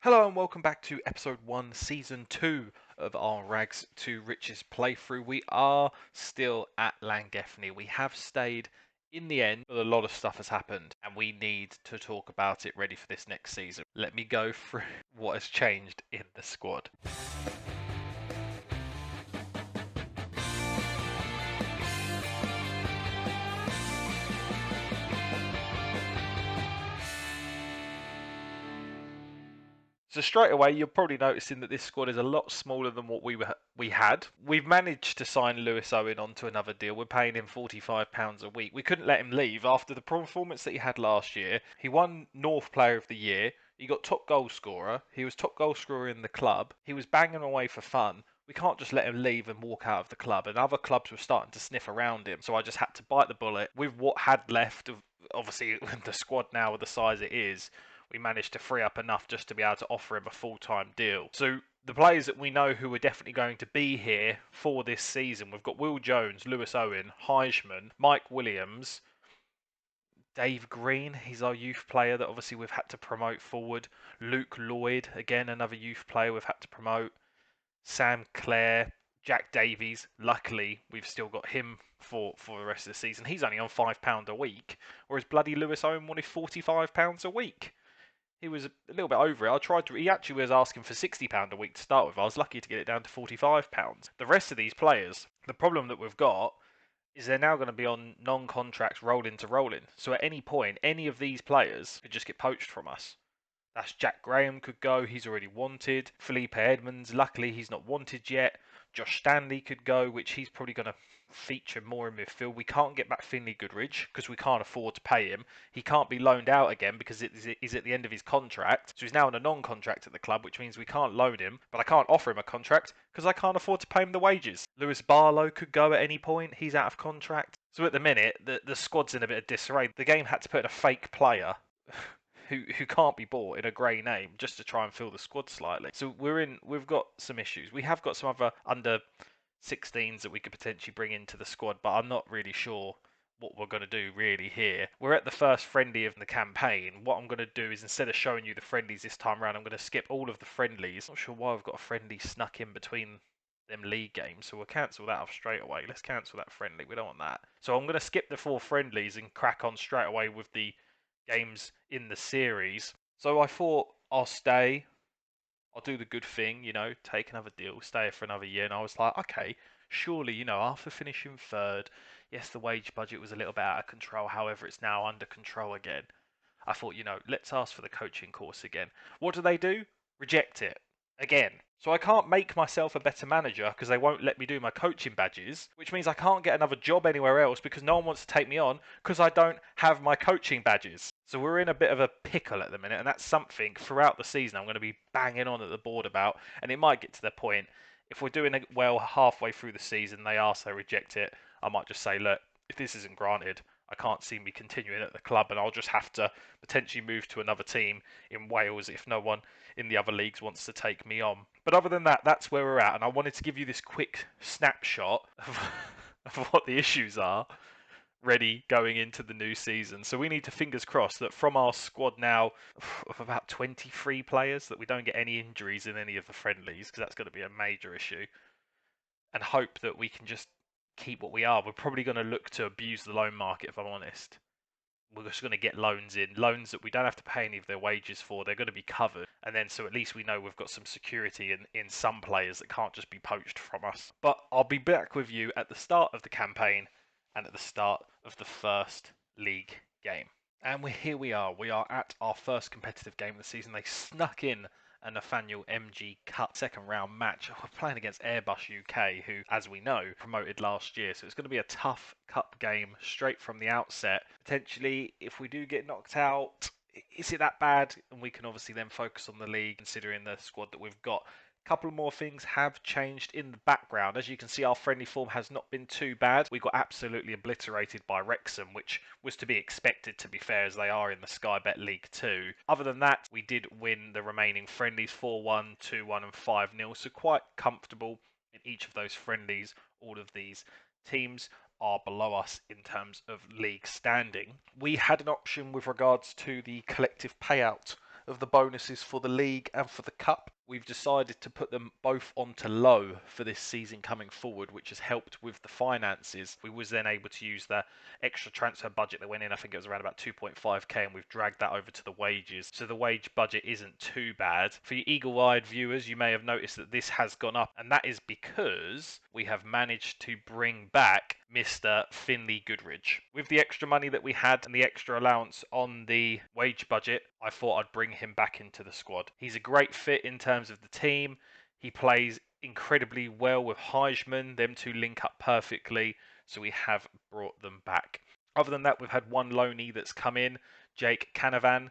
Hello and welcome back to episode 1, season 2 of our Rags to Riches playthrough. We are still at Llangefni. We have stayed in the end, but a lot of stuff has happened and we need to talk about it ready for this next season. Let me go through what has changed in the squad. So straight away, you're probably noticing that this squad is a lot smaller than what we had. We've managed to sign Lewis Owen onto another deal. We're paying him £45 a week. We couldn't let him leave after the performance that he had last year. He won North Player of the Year. He got top goal scorer. He was top goal scorer in the club. He was banging away for fun. We can't just let him leave and walk out of the club. And other clubs were starting to sniff around him. So I just had to bite the bullet with what had left of, obviously, the squad now with the size it is. We managed to free up enough just to be able to offer him a full-time deal. So the players that we know who are definitely going to be here for this season, we've got Will Jones, Lewis Owen, Heisman, Mike Williams, Dave Green, he's our youth player that obviously we've had to promote forward. Luke Lloyd, again another youth player we've had to promote. Sam Clare, Jack Davies, luckily we've still got him for the rest of the season. He's only on £5 a week, whereas bloody Lewis Owen wanted £45 a week. He was a little bit over it. He actually was asking for £60 a week to start with. I was lucky to get it down to £45. The rest of these players, the problem that we've got is they're now going to be on non-contracts rolling to rolling. So at any point, any of these players could just get poached from us. That's Jack Graham could go. He's already wanted. Felipe Edmonds, luckily he's not wanted yet. Josh Stanley could go, which he's probably going to feature more in midfield. We can't get back Finley Goodrich because we can't afford to pay him. He can't be loaned out again because he's at the end of his contract. So he's now on a non-contract at the club, which means we can't loan him. But I can't offer him a contract because I can't afford to pay him the wages. Lewis Barlow could go at any point. He's out of contract. So at the minute, the squad's in a bit of disarray. The game had to put in a fake player who can't be bought in a grey name just to try and fill the squad slightly. So we've got some issues. We have got some other under 16s that we could potentially bring into the squad, but I'm not really sure what we're going to do really here. We're at the first friendly of the campaign. What I'm going to do is, instead of showing you the friendlies this time around, I'm going to skip all of the friendlies. Not sure why we've got a friendly snuck in between them league games, so we'll cancel that off straight away. Let's cancel that friendly. We don't want that. So I'm going to skip the 4 friendlies and crack on straight away with the games in the series. So I thought I'll stay. I'll do the good thing, take another deal, stay here for another year. And I was like, okay, surely, after finishing third, yes, the wage budget was a little bit out of control. However, it's now under control again. I thought, let's ask for the coaching course again. What do? Reject it again. So I can't make myself a better manager because they won't let me do my coaching badges, which means I can't get another job anywhere else because no one wants to take me on because I don't have my coaching badges. So we're in a bit of a pickle at the minute, and that's something throughout the season I'm going to be banging on at the board about, and it might get to the point, if we're doing it well halfway through the season, they reject it, I might just say, look, if this isn't granted, I can't see me continuing at the club, and I'll just have to potentially move to another team in Wales if no one in the other leagues wants to take me on. But other than that, that's where we're at, and I wanted to give you this quick snapshot of what the issues are ready going into the new season. So we need to fingers crossed that from our squad now of about 23 players that we don't get any injuries in any of the friendlies, because that's going to be a major issue, and hope that we can just keep what we are. We're probably going to look to abuse the loan market, if I'm honest. We're just going to get loans that we don't have to pay any of their wages for. They're going to be covered. And then so at least we know we've got some security in some players that can't just be poached from us. But I'll be back with you at the start of the campaign and at the start of the first league game. And here we are. We are at our first competitive game of the season. They snuck in a Nathaniel MG Cup second round match. We're playing against Airbus UK, who, as we know, promoted last year. So it's going to be a tough cup game straight from the outset. Potentially, if we do get knocked out, is it that bad? And we can obviously then focus on the league, considering the squad that we've got. A couple more things have changed in the background. As you can see, our friendly form has not been too bad. We got absolutely obliterated by Wrexham, which was to be expected, to be fair, as they are in the Sky Bet League 2. Other than that, we did win the remaining friendlies 4-1, 2-1 and 5-0, so quite comfortable in each of those friendlies. All of these teams are below us in terms of league standing. We had an option with regards to the collective payout of the bonuses for the league and for the cup. We've decided to put them both onto low for this season coming forward, which has helped with the finances. We was then able to use the extra transfer budget that went in. I think it was around about 2.5k, and we've dragged that over to the wages. So the wage budget isn't too bad. For you eagle-eyed viewers, you may have noticed that this has gone up, and that is because we have managed to bring back Mr. Finley Goodridge. With the extra money that we had and the extra allowance on the wage budget, I thought I'd bring him back into the squad. He's a great fit in terms of the team. He plays incredibly well with Heijman. Them two link up perfectly, so we have brought them back. Other than that, we've had one loanee that's come in, Jake Canavan.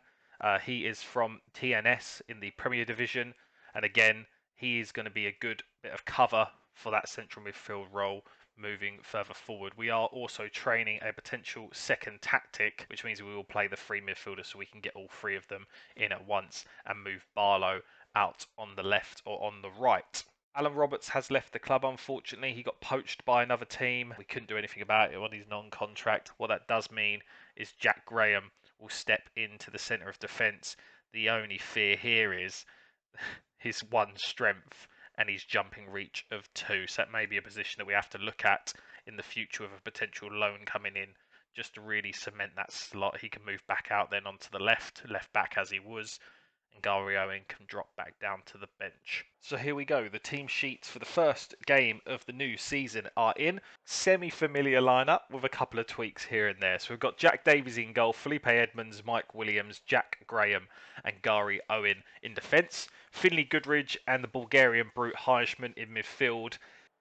He is from TNS in the Premier Division, and again, he is going to be a good bit of cover for that central midfield role moving further forward. We are also training a potential second tactic, which means we will play the three midfielders so we can get all three of them in at once and move Barlow out on the left or on the right. Alan Roberts has left the club, unfortunately. He got poached by another team. We couldn't do anything about it on his non-contract. What that does mean is Jack Graham will step into the centre of defence. The only fear here is his one strength and his jumping reach of 2. So that may be a position that we have to look at in the future with a potential loan coming in, just to really cement that slot. He can move back out then onto the left back as he was, and Gary Owen can drop back down to the bench. So here we go. The team sheets for the first game of the new season are in. Semi-familiar lineup with a couple of tweaks here and there. So we've got Jack Davies in goal, Felipe Edmonds, Mike Williams, Jack Graham and Gary Owen in defence. Finley Goodridge and the Bulgarian brute Heijman in midfield.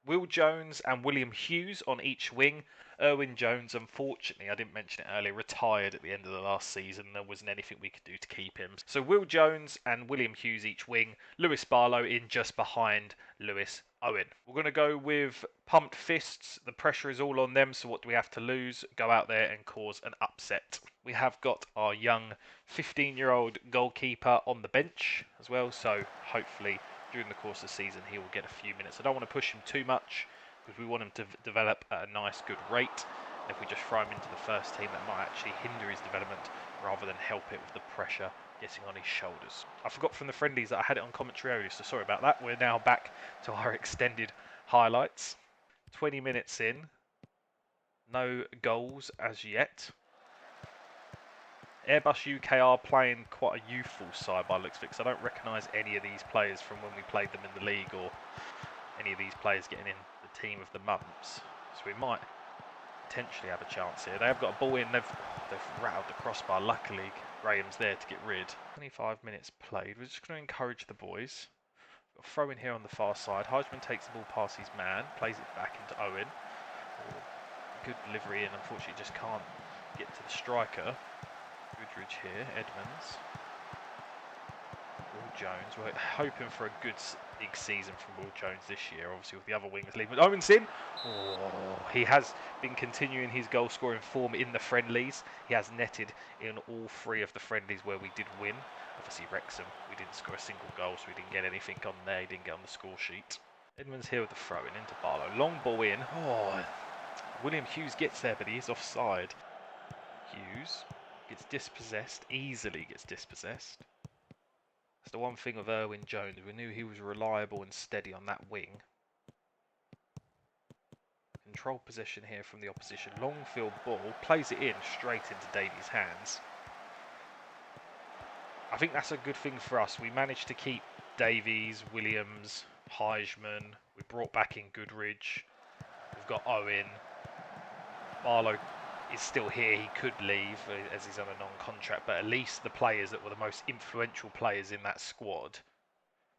Will Jones and William Hughes on each wing. Erwin Jones, unfortunately, I didn't mention it earlier, retired at the end of the last season. There wasn't anything we could do to keep him. So Will Jones and William Hughes each wing. Lewis Barlow in just behind Lewis Owen. We're going to go with pumped fists. The pressure is all on them, so what do we have to lose? Go out there and cause an upset. We have got our young 15-year-old goalkeeper on the bench as well, so hopefully during the course of the season he will get a few minutes. I don't want to push him too much, because we want him to develop at a nice, good rate. And if we just throw him into the first team, that might actually hinder his development rather than help it with the pressure getting on his shoulders. I forgot from the friendlies that I had it on commentary earlier, so sorry about that. We're now back to our extended highlights. 20 minutes in, no goals as yet. Airbus UK are playing quite a youthful side by the looks of it, because I don't recognise any of these players from when we played them in the league, or any of these players getting in the team of the months. So we might potentially have a chance here. They have got a ball in, they've rattled the crossbar. Luckily, Graham's there to get rid. 25 minutes played. We're just going to encourage the boys. Got a throw in here on the far side. Heijman takes the ball past his man, plays it back into Owen. Good delivery in, unfortunately just can't get to the striker. Goodridge here, Edmonds. Will Jones, we're hoping for a good big season from Will Jones this year, obviously with the other wingers leaving. But Owen's in! Oh, he has been continuing his goal scoring form in the friendlies. He has netted in all 3 of the friendlies where we did win. Obviously Wrexham, we didn't score a single goal, so we didn't get anything on there, he didn't get on the score sheet. Edmonds here with the throw in into Barlow. Long ball in. Oh, William Hughes gets there, but he is offside. Hughes gets dispossessed, easily gets dispossessed. That's the one thing with Erwin Jones. We knew he was reliable and steady on that wing. Control possession here from the opposition. Long field ball. Plays it in straight into Davies' hands. I think that's a good thing for us. We managed to keep Davies, Williams, Heijman. We brought back in Goodridge. We've got Owen. Barlow is still here. He could leave as he's on a non-contract, but at least the players that were the most influential players in that squad,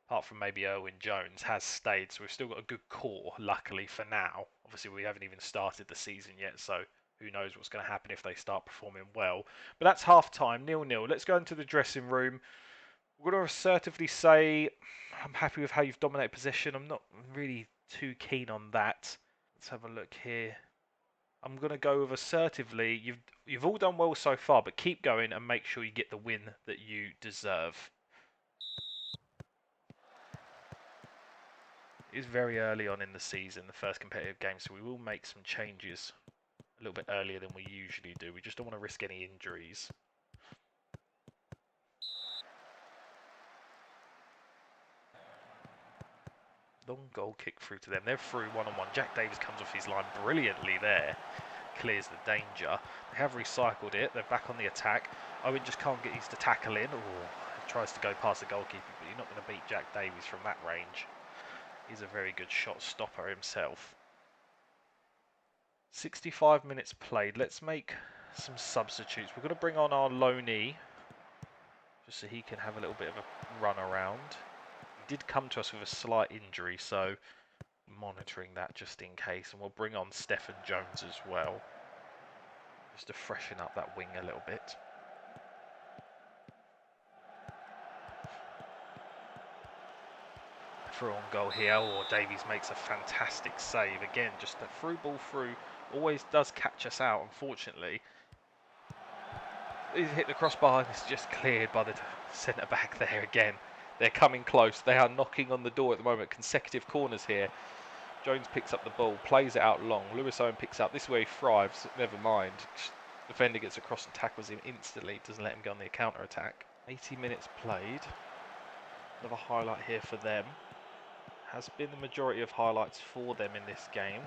apart from maybe Erwin Jones, has stayed. So we've still got a good core, luckily, for now. Obviously, we haven't even started the season yet, so who knows what's going to happen if they start performing well. But that's half-time, 0-0. Let's go into the dressing room. We're going to assertively say, I'm happy with how you've dominated possession. I'm not really too keen on that. Let's have a look here. I'm going to go with assertively. You've all done well so far, but keep going and make sure you get the win that you deserve. It is very early on in the season, the first competitive game, so we will make some changes a little bit earlier than we usually do. We just don't want to risk any injuries. Long goal kick through to them. They're through one-on-one. Jack Davies comes off his line brilliantly there. Clears the danger. They have recycled it. They're back on the attack. Owen just can't get used to tackle in. He tries to go past the goalkeeper, but you're not going to beat Jack Davies from that range. He's a very good shot stopper himself. 65 minutes played. Let's make some substitutes. We're going to bring on our loanee, just so he can have a little bit of a run around. He did come to us with a slight injury, so monitoring that just in case. And we'll bring on Stephen Jones as well, just to freshen up that wing a little bit. Through on goal here, Davies makes a fantastic save. Again, just a through ball through. Always does catch us out, unfortunately. He's hit the crossbar and it's just cleared by the centre-back there again. They're coming close. They are knocking on the door at the moment. Consecutive corners here. Jones picks up the ball, plays it out long. Lewis Owen picks up. This is where he thrives. Never mind. Defender gets across and tackles him instantly. Doesn't let him go on the counter-attack. 80 minutes played. Another highlight here for them. Has been the majority of highlights for them in this game,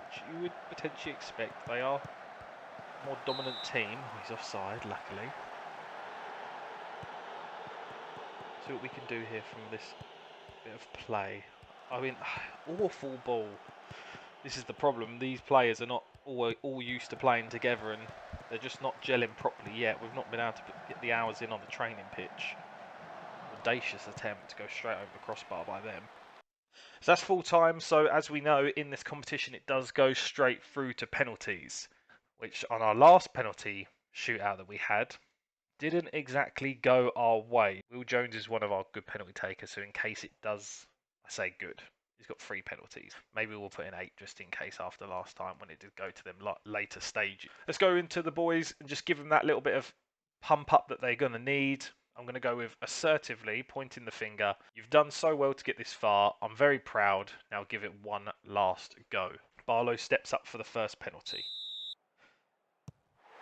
which you would potentially expect. They are a more dominant team. He's offside, luckily. See what we can do here from this bit of play. I mean, awful ball. This is the problem. These players are not all used to playing together, and they're just not gelling properly yet. We've not been able to get the hours in on the training pitch. Audacious attempt to go straight over the crossbar by them. So that's full time. So as we know, in this competition, it does go straight through to penalties, which on our last penalty shootout that we had, didn't exactly go our way. Will Jones is one of our good penalty takers, so in case it does, I say good, he's got 3 penalties. Maybe we'll put in 8 just in case after last time when it did go to them later stages. Let's go into the boys and just give them that little bit of pump up that they're going to need. I'm going to go with assertively, pointing the finger. You've done so well to get this far. I'm very proud. Now give it one last go. Barlow steps up for the first penalty.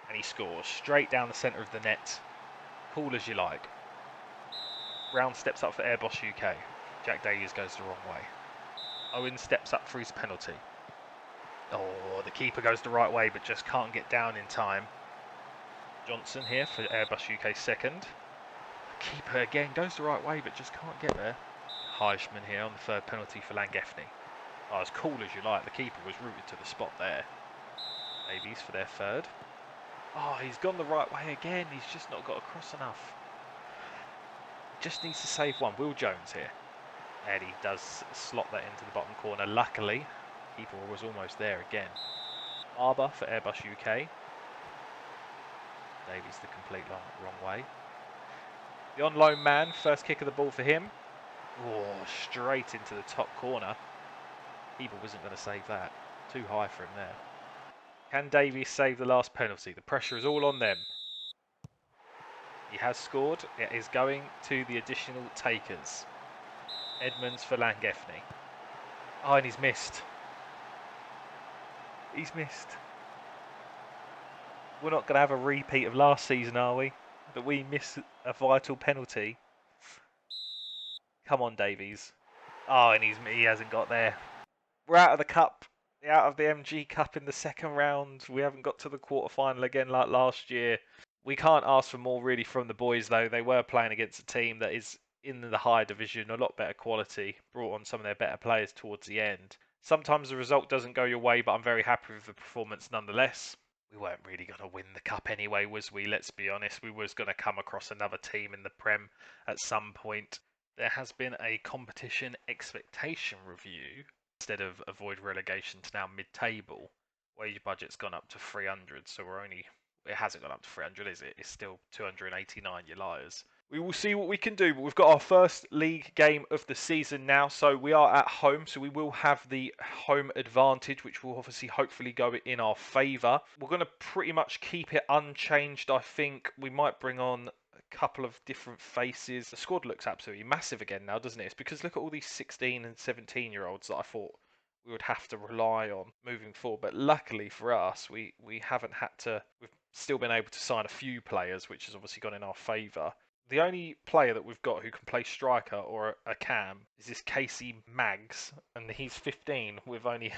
And he scores straight down the centre of the net. Cool as you like. Brown steps up for Airbus UK. Jack Davies goes the wrong way. Owen steps up for his penalty. Oh, the keeper goes the right way but just can't get down in time. Johnson here for Airbus UK second. Keeper again goes the right way but just can't get there. Heischman here on the third penalty for Llangefni. Oh, as cool as you like, the keeper was rooted to the spot there. Davies for their third. Oh, he's gone the right way again. He's just not got across enough. Just needs to save one. Will Jones here. And he does slot that into the bottom corner. Luckily, keeper was almost there again. Barber for Airbus UK. Davies the complete wrong way. The on loan man, first kick of the ball for him. Oh, straight into the top corner. Keeper wasn't going to save that. Too high for him there. Can Davies save the last penalty? The pressure is all on them. He has scored. It is going to the additional takers. Edmonds for Llangefni. Oh, and he's missed. He's missed. We're not going to have a repeat of last season, are we? That we miss a vital penalty. Come on, Davies. Oh, and he hasn't got there. We're out of the cup. Out of the MG Cup in the second round. We haven't got to the quarter-final again like last year. We can't ask for more really from the boys, though. They were playing against a team that is in the higher division, a lot better quality, brought on some of their better players towards the end. Sometimes the result doesn't go your way, but I'm very happy with the performance nonetheless. We weren't really going to win the cup anyway, was we? Let's be honest. We was going to come across another team in the Prem at some point. There has been a competition expectation review. Instead of avoid relegation to now mid-table, wage budget's gone up to 300, so it hasn't gone up to 300, is it? It's still 289, you liars. We will see what we can do, but we've got our first league game of the season now, so we are at home, so we will have the home advantage, which will obviously hopefully go in our favour. We're going to pretty much keep it unchanged, I think. We might bring on a couple of different faces. The squad looks absolutely massive again now, doesn't it? It's because look at all these 16 and 17-year-olds that I thought we would have to rely on moving forward. But luckily for us, we haven't had to. We've still been able to sign a few players, which has obviously gone in our favour. The only player that we've got who can play striker or a cam is this Casey Maggs, and he's 15 with only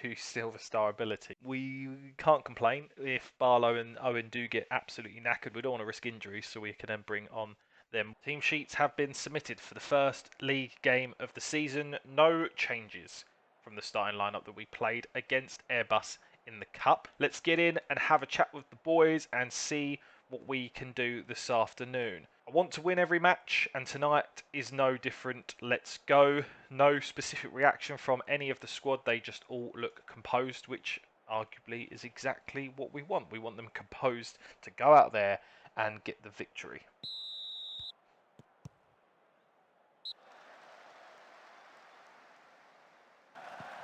2 silver star ability. We can't complain if Barlow and Owen do get absolutely knackered. We don't want to risk injuries, so we can then bring on them. Team sheets have been submitted for the first league game of the season. No changes from the starting lineup that we played against Airbus in the Cup. Let's get in and have a chat with the boys and see what we can do this afternoon. I want to win every match, and tonight is no different. Let's go. No specific reaction from any of the squad. They just all look composed, which arguably is exactly what we want. We want them composed to go out there and get the victory.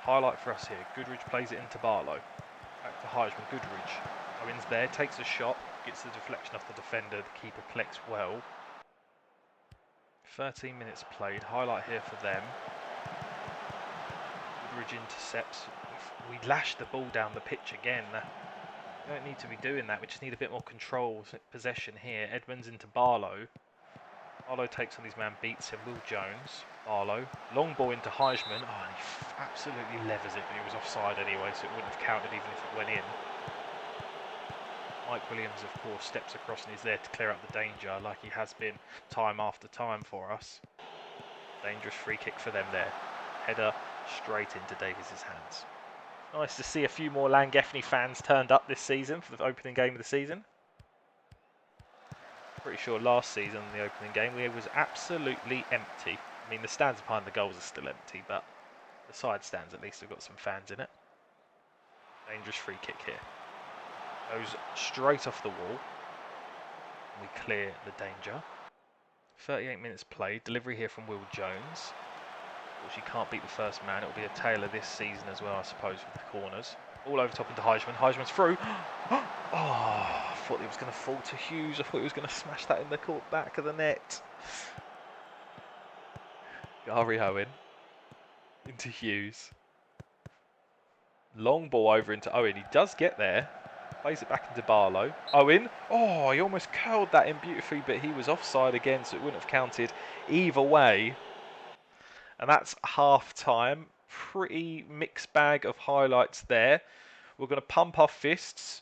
Highlight for us here. Goodridge plays it into Barlow. Back to Heisman. Goodridge. Owens there, takes a shot, gets the deflection off the defender. The keeper collects well. 13 minutes played. Highlight here for them. Goodridge intercepts. We lashed the ball down the pitch again. We don't need to be doing that. We just need a bit more control, possession here. Edmonds into Barlow. Barlow takes on his man, beats him. Will Jones. Barlow. Long ball into Heisman. Oh, and he absolutely levers it, but he was offside anyway, so it wouldn't have counted even if it went in. Mike Williams, of course, steps across and is there to clear up the danger, like he has been time after time for us. Dangerous free kick for them there. Header straight into Davies' hands. Nice to see a few more Llangefni fans turned up this season for the opening game of the season. Pretty sure last season, the opening game, it was absolutely empty. I mean, the stands behind the goals are still empty, but the side stands at least have got some fans in it. Dangerous free kick here. Goes straight off the wall. We clear the danger. 38 minutes played. Delivery here from Will Jones. Which he can't beat the first man. It'll be a tale of this season as well, I suppose, with the corners. All over top into Heisman. Heisman's through. Oh, I thought it was going to fall to Hughes. I thought he was going to smash that in the back of the net. Gary Owen into Hughes. Long ball over into Owen. He does get there. Plays it back into Barlow. Owen. Oh, he almost curled that in beautifully, but he was offside again, so it wouldn't have counted either way. And that's half time. Pretty mixed bag of highlights there. We're going to pump our fists.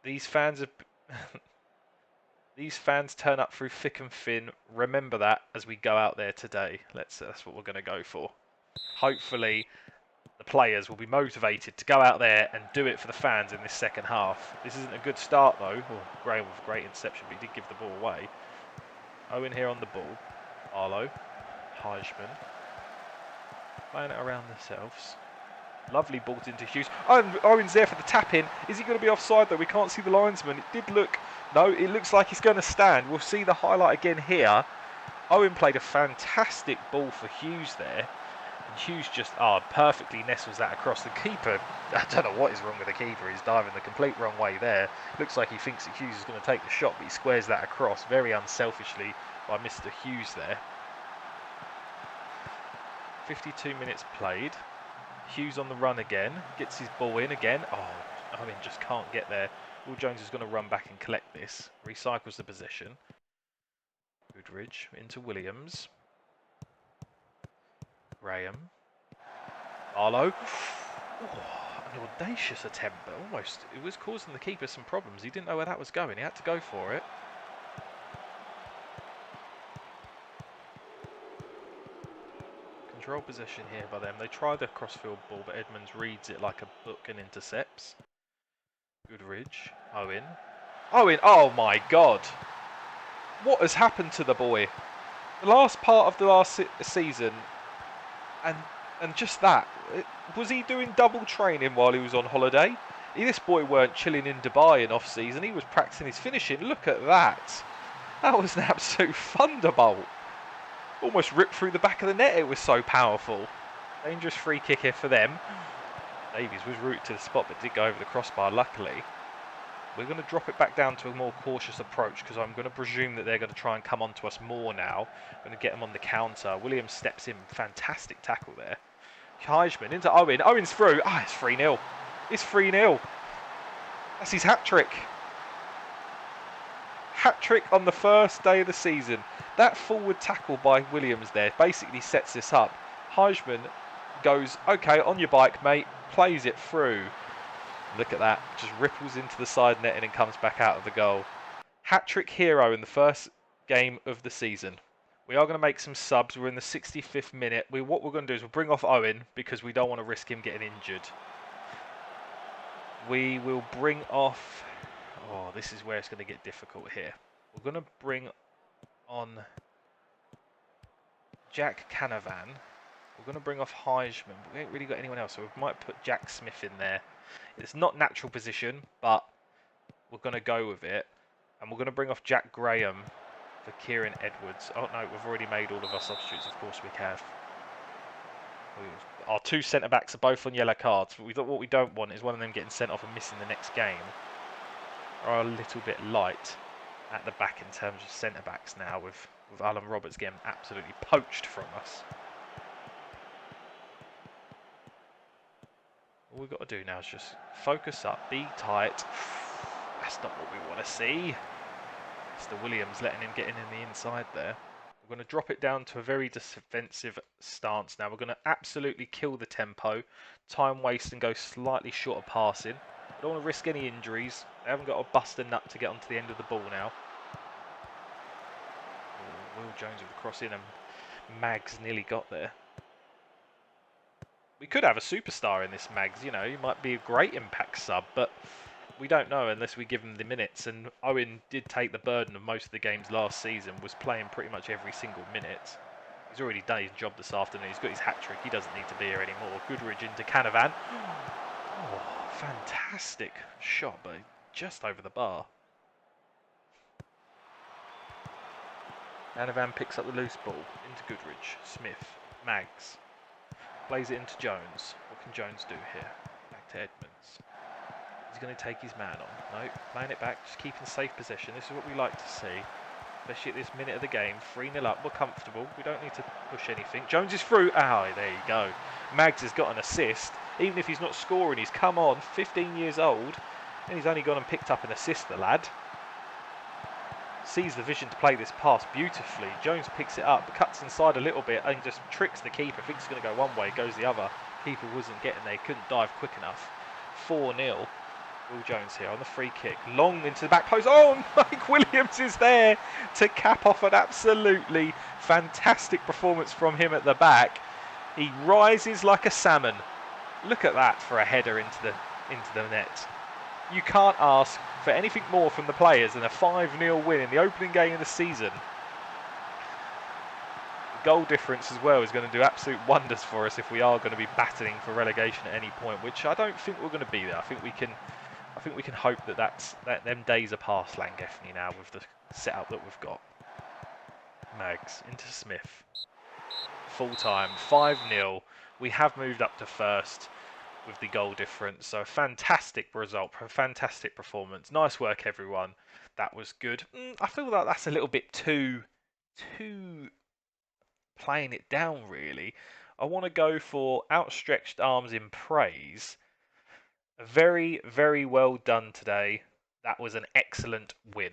These fans turn up through thick and thin. Remember that as we go out there today. That's what we're going to go for. Hopefully, the players will be motivated to go out there and do it for the fans in this second half. This isn't a good start though. Oh, Graham with a great interception, but he did give the ball away. Owen here on the ball. Barlow. Heisman. Playing it around themselves. Lovely ball into Hughes. Oh, Owen's there for the tap-in. Is he going to be offside though? We can't see the linesman. It did look... No, it looks like he's going to stand. We'll see the highlight again here. Owen played a fantastic ball for Hughes there. And Hughes just perfectly nestles that across. The keeper, I don't know what is wrong with the keeper. He's diving the complete wrong way there. Looks like he thinks that Hughes is going to take the shot, but he squares that across very unselfishly by Mr. Hughes there. 52 minutes played. Hughes on the run again. Gets his ball in again. Oh, Owen just can't get there. Will Jones is going to run back and collect this. Recycles the possession. Goodridge into Williams. Graham. Barlow. An audacious attempt, but almost it was causing the keeper some problems. He didn't know where that was going. He had to go for it. Control possession here by them. They try the crossfield ball, but Edmonds reads it like a book and intercepts. Goodridge. Owen. Owen, oh my God. What has happened to the boy? The last part of the last season, and just that. Was he doing double training while he was on holiday? This boy weren't chilling in Dubai in off-season. He was practicing his finishing. Look at that. That was an absolute thunderbolt. Almost ripped through the back of the net. It was so powerful. Dangerous free kick here for them. Davies was rooted to the spot, but did go over the crossbar, luckily. We're going to drop it back down to a more cautious approach because I'm going to presume that they're going to try and come onto us more now. I'm going to get them on the counter. Williams steps in. Fantastic tackle there. Heisman into Owen. Owen's through. It's 3-0. It's 3-0. That's his hat-trick. Hat-trick on the first day of the season. That forward tackle by Williams there basically sets this up. Heijman goes, okay, on your bike, mate, plays it through. Look at that, just ripples into the side net and then comes back out of the goal. Hat-trick hero in the first game of the season. We are going to make some subs. We're in the 65th minute. What we're going to do is we'll bring off Owen because we don't want to risk him getting injured. We will bring off... Oh, this is where it's going to get difficult here. We're going to bring on Jack Canavan. We're going to bring off Heijman, but we ain't really got anyone else, so we might put Jack Smith in there. It's not natural position, but we're going to go with it. And we're going to bring off Jack Graham for Kieran Edwards. Oh no, we've already made all of our substitutes, of course we have. Our two centre-backs are both on yellow cards. What we don't want is one of them getting sent off and missing the next game. Are a little bit light at the back in terms of centre-backs now, with Alan Roberts getting absolutely poached from us. All we've got to do now is just focus up, be tight. That's not what we want to see. Mr. Williams letting him get in the inside there. We're going to drop it down to a very defensive stance now. We're going to absolutely kill the tempo, time waste and go slightly short of passing. I don't want to risk any injuries. They haven't got to bust a nut to get onto the end of the ball now. Oh, Will Jones with the cross in and Mags nearly got there. We could have a superstar in this Mags, you know, he might be a great impact sub, but we don't know unless we give him the minutes. And Owen did take the burden of most of the games last season, was playing pretty much every single minute. He's already done his job this afternoon, he's got his hat-trick, he doesn't need to be here anymore. Goodridge into Canavan. Oh, fantastic shot, but just over the bar. Canavan picks up the loose ball into Goodridge. Smith, Mags. Plays it into Jones. What can Jones do here? Back to Edmonds. He's going to take his man on. No, playing it back, just keeping safe possession. This is what we like to see, especially at this minute of the game. 3-0 up, we're comfortable. We don't need to push anything. Jones is through. Ah, there you go. Mags has got an assist. Even if he's not scoring, he's come on, 15 years old, and he's only gone and picked up an assist, the lad. Sees the vision to play this pass beautifully. Jones picks it up, cuts inside a little bit and just tricks the keeper. Thinks it's going to go one way, goes the other. Keeper wasn't getting there, couldn't dive quick enough. 4-0. Will Jones here on the free kick. Long into the back post. Oh, Mike Williams is there to cap off an absolutely fantastic performance from him at the back. He rises like a salmon. Look at that for a header into the net. You can't ask for anything more from the players than a 5-0 win in the opening game of the season. The goal difference as well is going to do absolute wonders for us if we are going to be battling for relegation at any point, which I don't think we're going to be there. I think we can hope that them days are past Llangefni now with the setup that we've got. Mags into Smith. Full time, 5-0. We have moved up to first with the goal difference, so a fantastic result, a fantastic performance. Nice work, everyone. That was good. I feel like that's a little bit too playing it down, really. I want to go for outstretched arms in praise. Very, very well done today. That was an excellent win.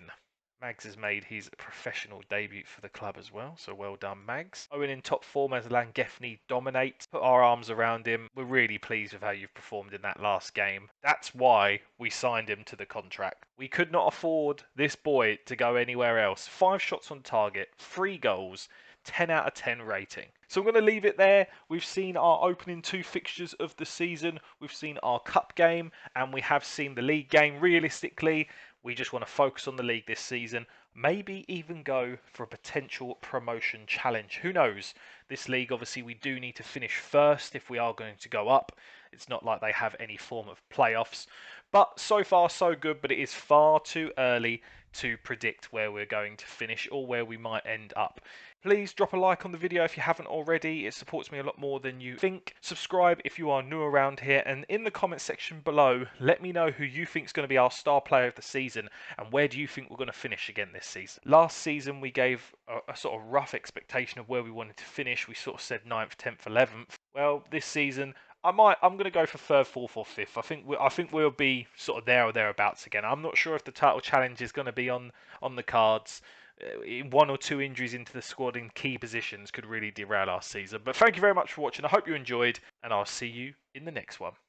Mags has made his professional debut for the club as well, so well done, Mags. Owen in top form as Llangefni dominate. Put our arms around him. We're really pleased with how you've performed in that last game. That's why we signed him to the contract. We could not afford this boy to go anywhere else. 5 shots on target, 3 goals, 10 out of 10 rating. So I'm going to leave it there. We've seen our opening 2 fixtures of the season. We've seen our cup game and we have seen the league game. Realistically, we just want to focus on the league this season. Maybe even go for a potential promotion challenge. Who knows? This league, obviously, we do need to finish first if we are going to go up. It's not like they have any form of playoffs. But so far, so good. But it is far too early to predict where we're going to finish or where we might end up. Please drop a like on the video if you haven't already. It supports me a lot more than you think. Subscribe if you are new around here. And in the comment section below, let me know who you think is going to be our star player of the season and where do you think we're going to finish again this season. Last season, we gave a sort of rough expectation of where we wanted to finish. We sort of said 9th, 10th, 11th. Well, this season, I'm going to go for third, fourth, or fifth. I think we'll be sort of there or thereabouts again. I'm not sure if the title challenge is going to be on the cards. One or two injuries into the squad in key positions could really derail our season. But thank you very much for watching. I hope you enjoyed, and I'll see you in the next one.